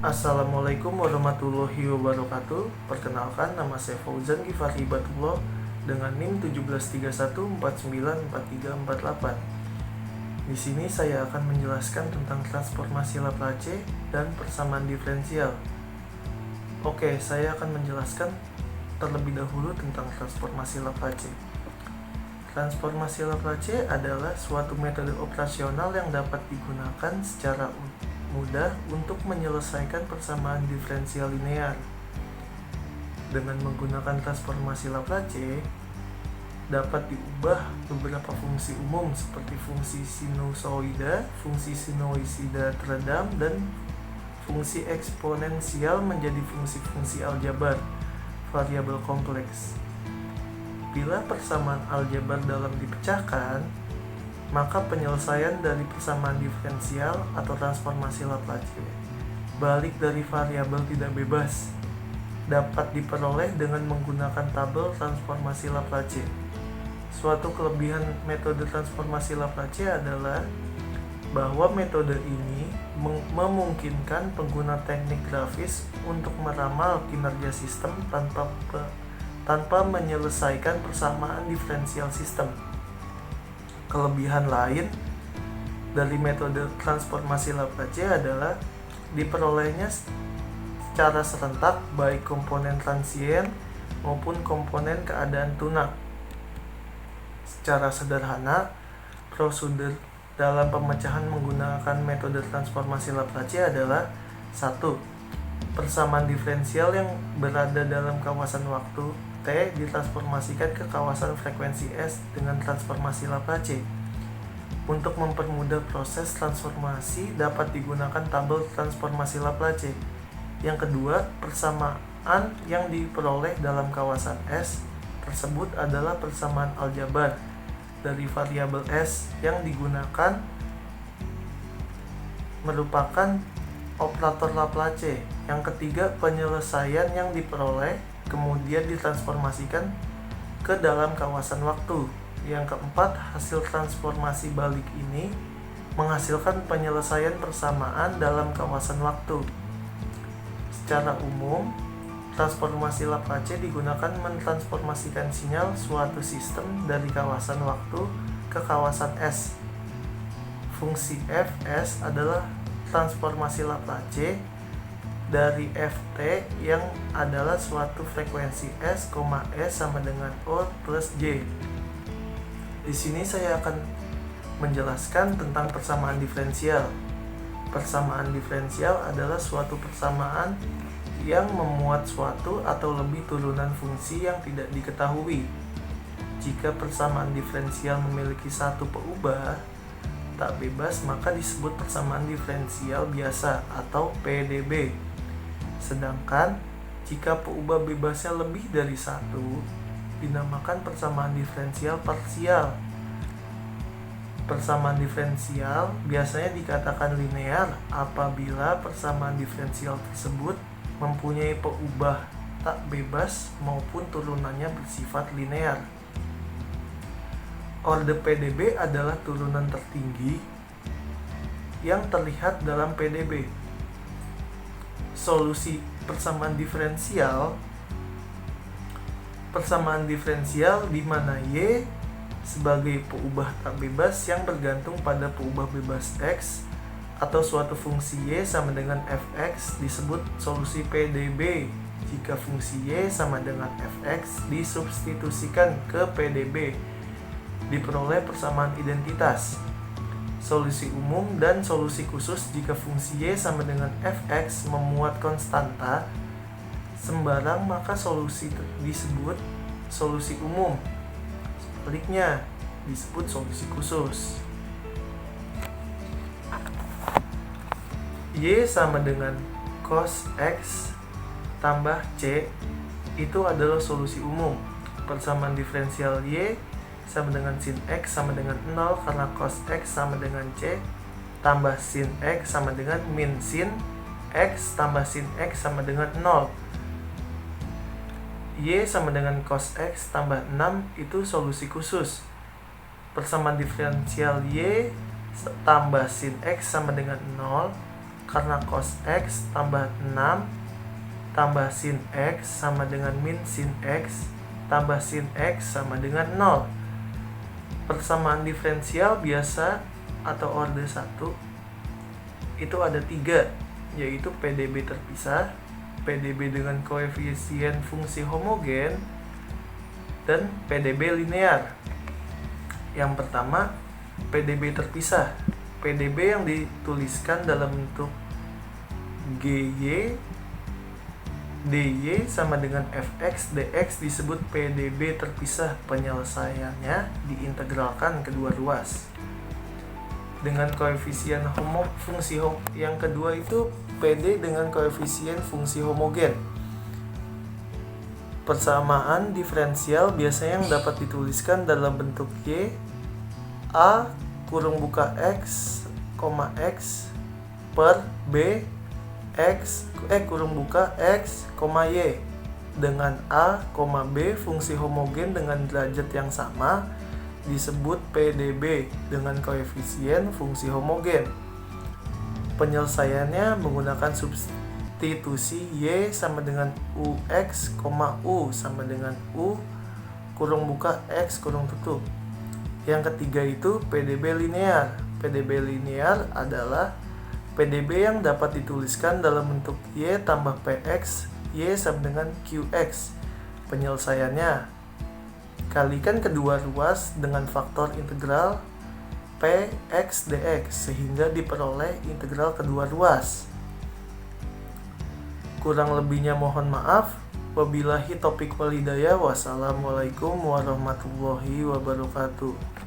Assalamualaikum warahmatullahi wabarakatuh. Perkenalkan, nama saya Fauzan Gifari Batullah dengan NIM 1731494348. Di sini saya akan menjelaskan tentang transformasi Laplace dan persamaan diferensial. Oke, saya akan menjelaskan terlebih dahulu tentang transformasi Laplace. Transformasi Laplace adalah suatu metode operasional yang dapat digunakan secara mudah untuk menyelesaikan persamaan diferensial linear. Dengan menggunakan transformasi Laplace, dapat diubah beberapa fungsi umum seperti fungsi sinusoida teredam, dan fungsi eksponensial menjadi fungsi-fungsi aljabar variabel kompleks. Bila persamaan aljabar dalam dipecahkan, maka penyelesaian dari persamaan diferensial atau transformasi Laplace balik dari variabel tidak bebas dapat diperoleh dengan menggunakan tabel transformasi Laplace. Suatu kelebihan metode transformasi Laplace adalah bahwa metode ini memungkinkan pengguna teknik grafis untuk meramal kinerja sistem tanpa menyelesaikan persamaan diferensial sistem. Kelebihan lain dari metode transformasi Laplace adalah diperolehnya secara serentak baik komponen transien maupun komponen keadaan tunak. Secara sederhana, prosedur dalam pemecahan menggunakan metode transformasi Laplace adalah 1. Persamaan diferensial yang berada dalam kawasan waktu T ditransformasikan ke kawasan frekuensi S dengan transformasi Laplace. Untuk mempermudah proses transformasi dapat digunakan tabel transformasi Laplace. Yang kedua, persamaan yang diperoleh dalam kawasan S tersebut adalah persamaan aljabar dari variabel S yang digunakan merupakan operator Laplace. Yang ketiga, penyelesaian yang diperoleh kemudian ditransformasikan ke dalam kawasan waktu. Yang keempat, hasil transformasi balik ini menghasilkan penyelesaian persamaan dalam kawasan waktu. Secara umum, transformasi Laplace digunakan mentransformasikan sinyal suatu sistem dari kawasan waktu ke kawasan S. Fungsi Fs adalah transformasi Laplace dari Ft yang adalah suatu frekuensi S, S sama dengan O plus J. Di sini saya akan menjelaskan tentang persamaan diferensial. Persamaan diferensial adalah suatu persamaan yang memuat suatu atau lebih turunan fungsi yang tidak diketahui. Jika persamaan diferensial memiliki satu peubah tak bebas, maka disebut persamaan diferensial biasa atau PDB. Sedangkan jika peubah bebasnya lebih dari satu, dinamakan persamaan diferensial parsial. Persamaan diferensial biasanya dikatakan linear apabila persamaan diferensial tersebut mempunyai peubah tak bebas maupun turunannya bersifat linear. Orde PDB adalah turunan tertinggi yang terlihat dalam PDB. Solusi persamaan diferensial di mana Y sebagai peubah tak bebas yang bergantung pada peubah bebas X atau suatu fungsi Y sama dengan Fx disebut solusi PDB. Jika fungsi Y sama dengan Fx disubstitusikan ke PDB, diperoleh persamaan identitas. Solusi umum dan solusi khusus jika fungsi Y sama dengan Fx memuat konstanta sembarang, maka solusi disebut solusi umum. Sebaliknya disebut solusi khusus. Y sama dengan cos X tambah C itu adalah solusi umum. Persamaan diferensial Y sama dengan sin X sama dengan 0 karena cos X sama dengan C tambah sin X sama dengan min sin X tambah sin X sama dengan 0. Y sama dengan cos X tambah 6 itu solusi khusus. Persamaan diferensial Y tambah sin X sama dengan 0 karena cos X tambah 6 tambah sin X sama dengan min sin X tambah sin X sama dengan 0. Persamaan diferensial biasa atau orde 1 itu ada 3, yaitu PDB terpisah, PDB dengan koefisien fungsi homogen, dan PDB linear. Yang pertama, PDB terpisah. PDB yang dituliskan dalam bentuk GY dy sama dengan fx dx disebut PDB terpisah. Penyelesaiannya diintegralkan kedua ruas dengan koefisien fungsi yang kedua itu PD dengan koefisien fungsi homogen. Persamaan diferensial biasanya yang dapat dituliskan dalam bentuk y a kurung buka x, x per b x kurung buka x, y dengan a, b fungsi homogen dengan derajat yang sama disebut PDB dengan koefisien fungsi homogen. Penyelesaiannya menggunakan substitusi y sama dengan ux, u sama dengan u kurung buka x kurung tutup. Yang ketiga itu PDB linear. PDB linear adalah PDB yang dapat dituliskan dalam bentuk y tambah px, y sama dengan qx. Penyelesaiannya, kalikan kedua ruas dengan faktor integral px dx sehingga diperoleh integral kedua ruas. Kurang lebihnya mohon maaf. Wabillahi taufiq wal hidayah. Wassalamualaikum warahmatullahi wabarakatuh.